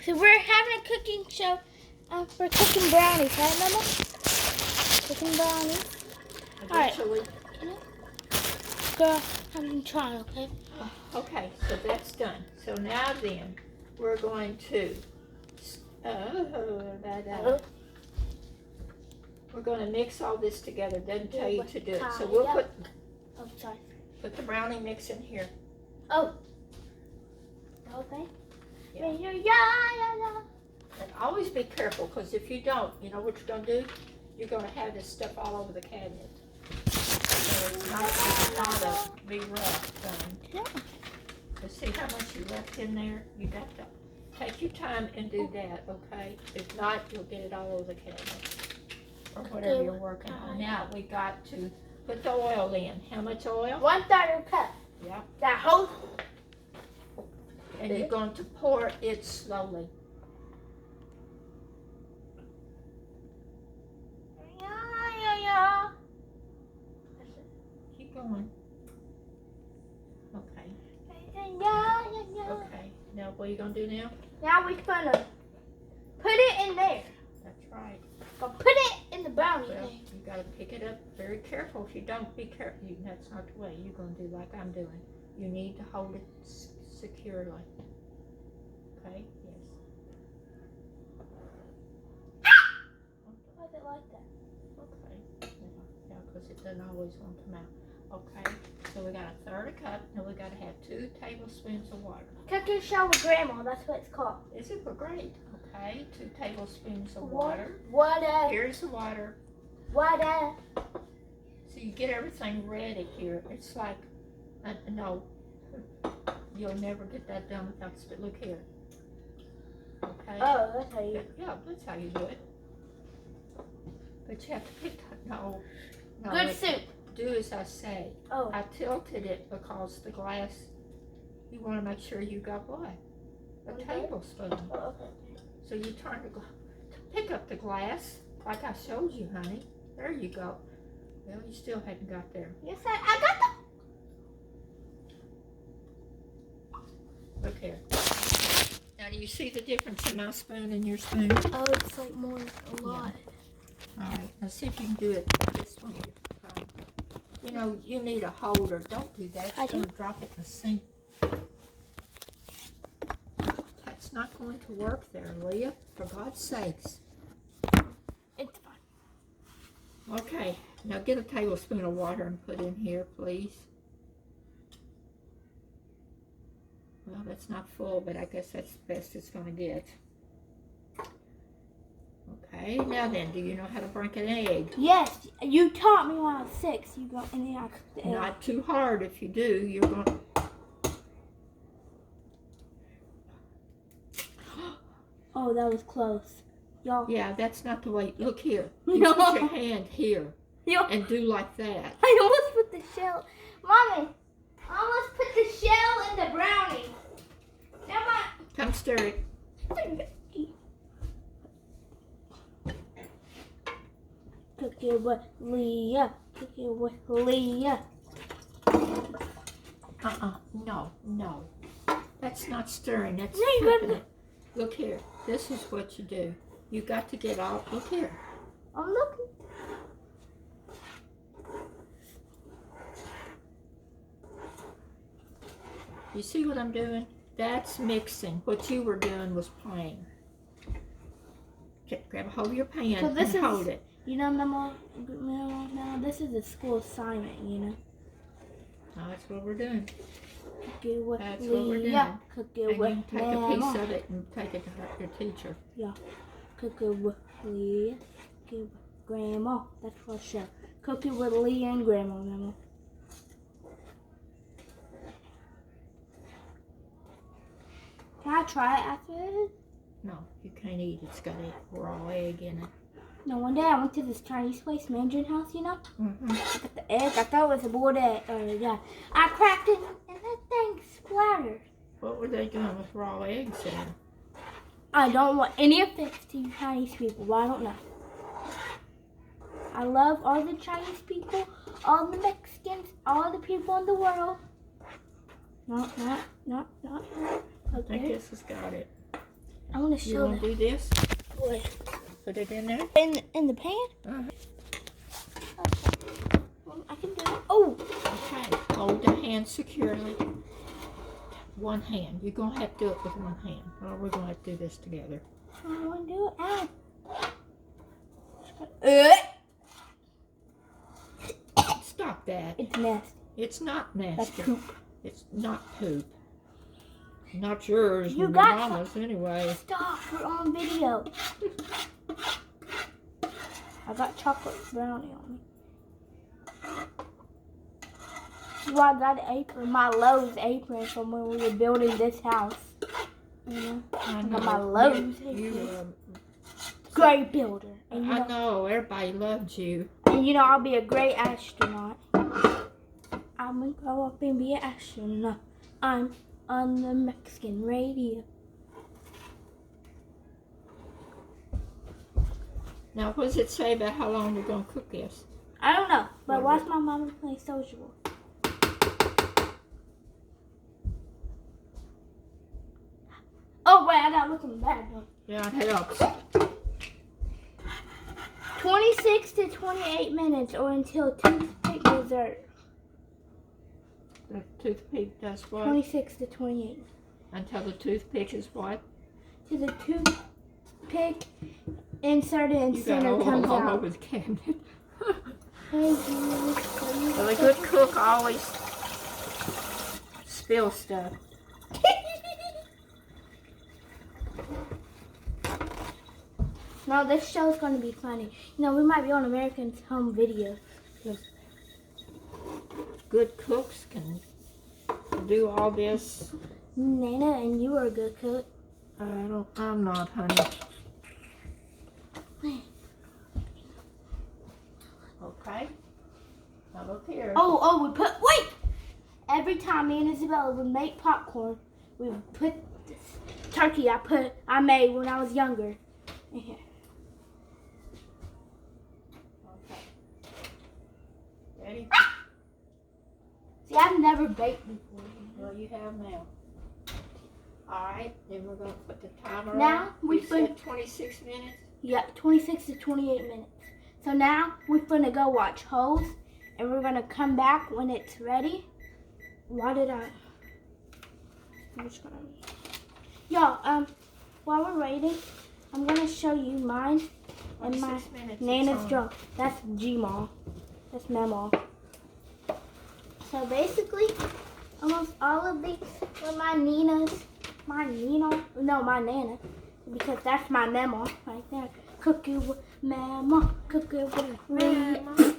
So we're having a cooking show. We're cooking brownies, right, Mama? Cooking brownies. Eventually. Alright. Girl, I'm trying, okay? Okay, so that's done. So now then, we're going to, we're going to mix all this together. Doesn't tell you to do it. So we'll put the brownie mix in here. Oh. Okay. Yeah. And always be careful, because if you don't, you know what you're going to do? You're going to have this stuff all over the cabinet. So it's not a be rough thing. Yeah. So see how much you left in there? You got to take your time and do that, okay? If not, you'll get it all over the cabinet or whatever you're working on. Now we got to put the oil in. How much oil? 1/3 cup. Yeah. That whole. And you're going to pour it slowly. Keep going. Okay. Okay. Now what are you going to do now? Now we're going to put it in there. That's right. But put it in the brownie Well, thing. you got to pick it up very careful. If you don't, be careful. That's not the way. You're going to do like I'm doing. You need to hold it securely. Okay? Yes. Why is it like that? Okay. Yeah, because it doesn't always want to come out. Okay. So we got 1/3 cup, and we got to have 2 tablespoons of water. Cooking show with Grandma. That's what it's called. Is it? Well, great. Okay. 2 tablespoons of water. Water. Here's the water. Water. So you get everything ready here. It's like, no, you'll never get that done without spit. Look here. Okay. Oh, that's how you. Yeah, that's how you do it. But you have to pick that. No. Good soup. Do as I say. Oh. I tilted it because the glass, you want to make sure you got what? A tablespoon. Oh, okay. So you turn to pick up the glass like I showed you, honey. There you go. Well, you still hadn't got there. Yes, I got Look here. Now, do you see the difference in my spoon and your spoon? Oh, it's like more, a lot. All right, now see if you can do it this way. You know, you need a holder. Don't do that. You're going to drop it in the sink. That's not going to work there, Leah. For God's sakes. It's fine. Okay, now get a tablespoon of water and put in here, please. Well, that's not full, but I guess that's the best it's going to get. Okay, now then, do you know how to break an egg? Yes, you taught me when I was 6. You got in the I cooked the egg. Not too hard. If you do, you're going to... Oh, that was close. Y'all. Yeah, that's not the way. Look here. No. You put your hand here Yo. and do like that. I almost put the shell. Mommy, I almost put the shell in the brownie. Now Come stir it. Cook it with Leah. Cook it with Leah. No. That's not stirring. That's No, you flipping gotta- it. Look here. This is what you do. You got to get all. Look here. I'm looking. You see what I'm doing? That's mixing. What you were doing was playing. Okay, grab a hold of your pan So this and is- hold it. You know, Mama, this is a school assignment, you know. No, that's what we're doing. Cook it with That's what we're Leah. doing. Cook it And with you take a piece Mama. of it and take it to your teacher. Cook it with Leah. Cook it with Grandma. That's for sure. Cook it with Leah and Grandma, Mama. Can I try it after this? No, you can't eat it. It's got a raw egg in it. No, one day I went to this Chinese place, Mandarin House, you know? Mm-hmm. I got the egg. I thought it was a boiled egg. Yeah. I cracked it and that thing splattered. What were they doing with raw eggs in? I don't want any offense to you Chinese people, but I don't know. I love all the Chinese people, all the Mexicans, all the people in the world. Not. I think this has got it. I want to You show want to them. do this? What? Put it in there? In the pan? Uh-huh. Okay. Well, I can do it. Oh! Okay. Hold the hand securely. One hand. You're going to have to do it with one hand. Or we're going to have to do this together. I want to do it. Ow. Stop that. It's nasty. It's not nasty. That's poop. It's not poop. Not yours. You your got mama's anyway. Stop. We're on video. I got chocolate brownie on me. Well, I got an apron, my Lowe's apron from when we were building this house. You know? I I know. got my Lowe's You, apron. Great builder. And, I know. Everybody loved you. And you know, I'll be a great astronaut. I'm gonna grow up and be an astronaut. I'm on the Mexican radio. Now, what does it say about how long we're going to cook this? I don't know, but What? watch my mama play Social War. Oh wait, I gotta look in the bag. Yeah, it helps. 26 to 28 minutes or until toothpick dessert. The toothpick does what? 26 to 28. Until the toothpick is what? To the toothpick inserted in You got center all comes out. over the cabinet. Thank you. Well, a good cook always spills stuff. No, this show's going to be funny. You know, we might be on American's Home Video. Good cooks can do all this. Nana, and you are a good cook. I'm not, honey. Okay. Now look here. Wait! Every time me and Isabella would make popcorn, we would put this turkey I made when I was younger in here. Okay. Ready? See, I've never baked before. Well, you have now. Alright, then we're going to put the timer Now, on. we You said 26 minutes? Yep, 26 to 28 minutes. So now we're gonna go watch Hose, and we're gonna come back when it's ready. I'm just gonna. Y'all, while we're waiting, I'm gonna show you mine and my 26 minutes, Nana's it's on. drum. That's G-Maw. That's mammaw. So basically, almost all of these were my Nana, because that's my mammaw right there. Cooking with mammaw, cooking with liyah,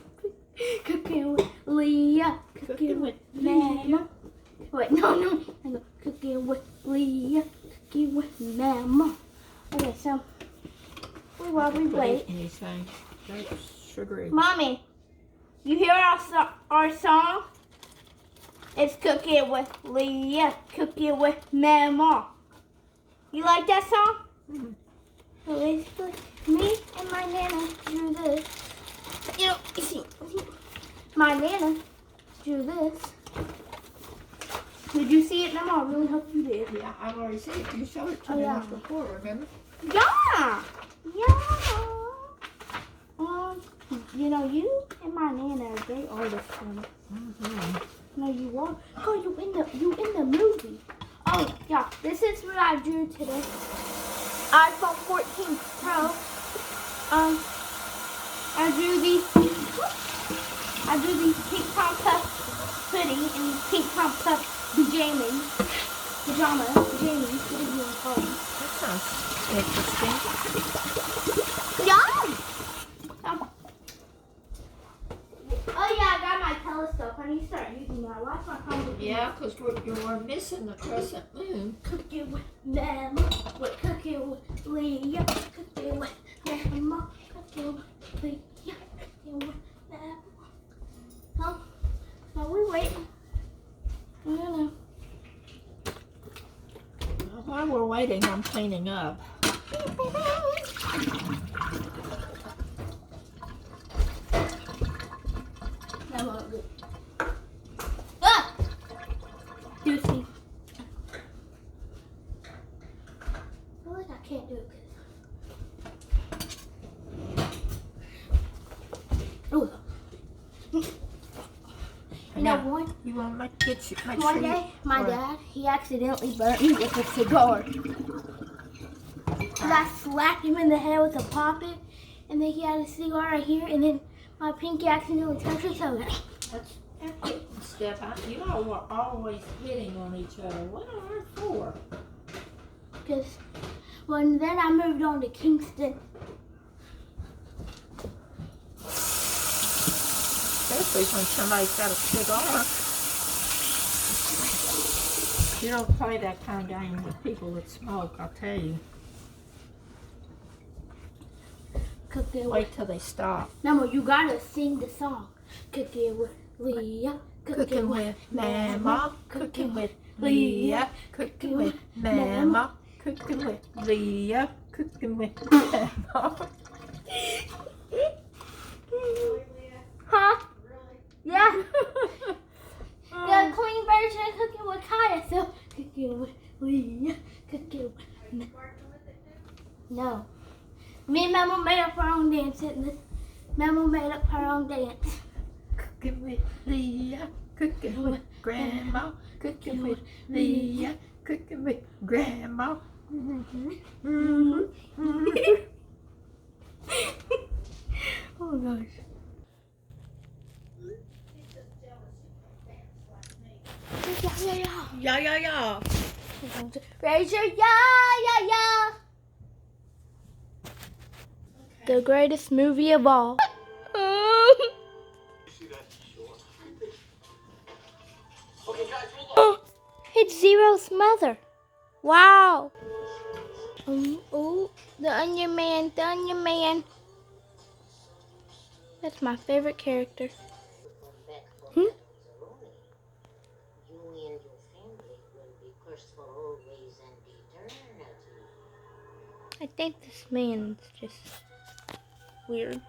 cooking with liyah, cooking with mammaw. Wait, no, I go cooking with liyah, cooking with mammaw. Okay, so while we wait, Anything. That's sugary. Mommy, you hear our song? It's cooking with liyah, cooking with mammaw. You like that song? Mm-hmm. So basically, me and my Nana drew this. You know, you see, my Nana drew this. Did you see it, Mama? I really hope you did. Yeah, I've already seen it. You showed it to me once before, remember? Yeah. You know, you and my Nana are great artists for me. Mm-hmm. No, you are. Oh, you in the movie. Oh, yeah. This is what I drew today. iPhone 14 Pro. I drew these pink pom puff hoodie and these pink pom puff pajamas, whatever you want to call them. That sounds interesting. Yeah. Oh yeah, I got my telescope. I need to start using that. Watch my phone. Yeah, because you're missing the crescent moon. Cooking with Mama, cooking with liyah, cooking with Mama, cooking with liyah, cooking with Mama. Oh, while we waiting, I don't know. While we're waiting, I'm cleaning up. That won't good. Ah! Juicy. I feel like I can't do it. Oh. You know one? You want to make sure One day, my dad, he accidentally burnt me with a cigar. Cause I slapped him in the head with a poppet, and then he had a cigar right here, and then my pinky accidentally touched it, so That's Steph. You all were always hitting on each other. What on earth for? because when then I moved on to Kingston. Especially when somebody's got a cigar. You don't play that kind of game with people that smoke, I'll tell you. Wait till they stop. Mammaw, you gotta sing the song. Cooking with liyah, Cooking with mammaw, cooking with liyah, cooking with mammaw, cooking with liyah, cooking with mammaw. Huh? Yeah. The clean version of Cooking with Kaya, so cooking with liyah, cooking with no. Me and Mammaw made up our own dance. Mammaw made up her own dance. Cooking with liyah, cooking with grandma, cooking with liyah, cooking with grandma. Oh gosh. Yeah, yeah, yeah. Raise your yeah. The greatest movie of all. Oh, it's Zero's mother. Wow. Oh, the Onion Man, the Onion Man. That's my favorite character. Hmm? You and your family will be cursed for always and eternity. I think this man's just weird.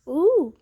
Ooh.